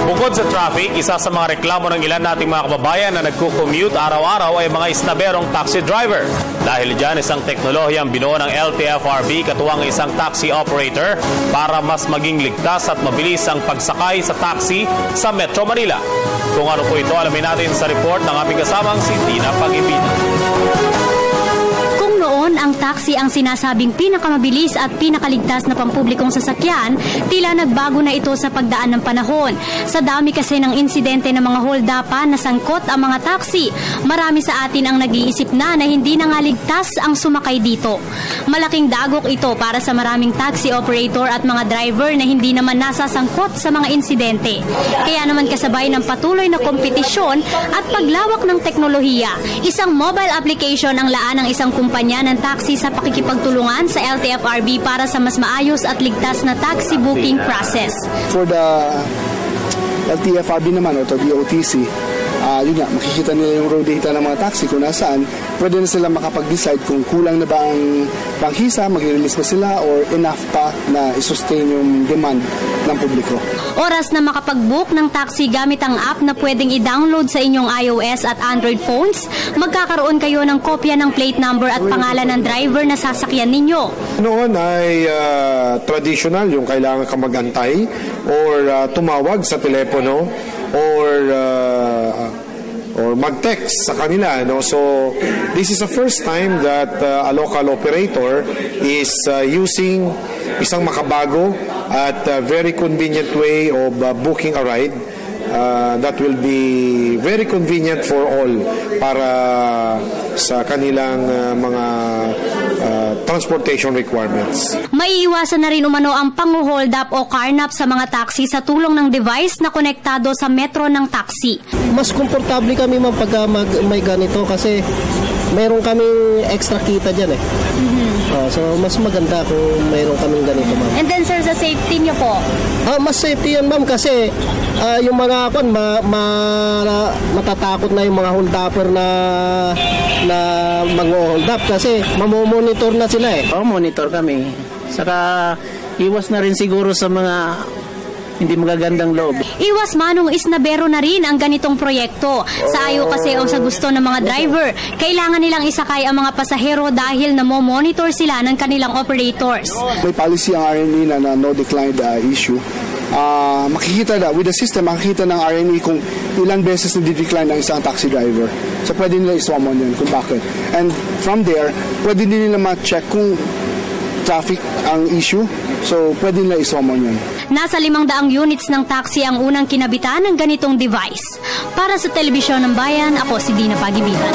Bukod sa traffic, isa sa mga reklamo ng ilan nating mga kababayan na nagko-commute araw-araw ay mga isnaberong taxi driver. Dahil dyan, isang teknolohiyang binuo ng LTFRB katuwang isang taxi operator para mas maging ligtas at mabilis ang pagsakay sa taxi sa Metro Manila. Kung ano po ito, alamin natin sa report ng aming kasamang si Tina Pag-ibina. Ang taxi ang sinasabing pinakamabilis at pinakaligtas na pampublikong sasakyan, tila nagbago na ito sa pagdaan ng panahon. Sa dami kasi ng insidente ng mga hold-upan na sangkot ang mga taxi, marami sa atin ang nag-iisip na hindi na nga ligtas ang sumakay dito. Malaking dagok ito para sa maraming taxi operator at mga driver na hindi naman nasasangkot sa mga insidente. Kaya naman kasabay ng patuloy na kompetisyon at paglawak ng teknolohiya, isang mobile application ang laan ng isang kumpanya ng taxi sa pakikipagtulungan sa LTFRB para sa mas maayos at ligtas na taxi booking process. For the LTFRB naman o the DOTC, yun nga, makikita nila yung road data ng mga taxi kung nasaan, pwede na sila makapag-decide kung kulang na ba ang prangkisa, mag-release ba sila, or enough pa na i-sustain yung demand ng publiko. Oras na makapag-book ng taxi gamit ang app na pwedeng i-download sa inyong iOS at Android phones, magkakaroon kayo ng kopya ng plate number at pangalan ng driver na sasakyan ninyo. Noon ay traditional yung kailangan ka mag-antay or tumawag sa telepono or mag-text sa kanila, no? So this is the first time that a local operator is using isang makabago at very convenient way of booking a ride that will be very convenient for all para sa kanilang mga transportation requirements. Maiiwasan na rin umano ang pang-hold up o carnap sa mga taxi sa tulong ng device na konektado sa metro ng taxi. Mas komportable kami pagka may ganito kasi mayroon kaming extra kita dyan eh. So mas maganda kung mayroon kaming ganito, ma'am. And then sir, sa safety niyo po? Mas safety yan, ma'am, kasi yung mga matatakot na yung mga hold-upper na mag-hold up kasi mamomonitor na sila eh. Monitor kami. Saka iwas na rin siguro sa mga hindi magagandang loob. Iwas manong isnabero na rin ang ganitong proyekto. Sa ayaw kasi o sa gusto ng mga driver, kailangan nilang isakay ang mga pasahero dahil namomonitor sila ng kanilang operators. May policy ang RNE na no decline issue. Makikita na, with the system, makikita ng RNE kung ilang beses na di-decline ng isang taxi driver. So pwede nila isummon yun kung bakit. And from there, pwede nila ma-check kung traffic ang issue. So pwede nila isummon yun. Nasa 500 units ng taxi ang unang kinabitan ng ganitong device. Para sa Telebisyon ng Bayan, ako si Dina Pag-ibina.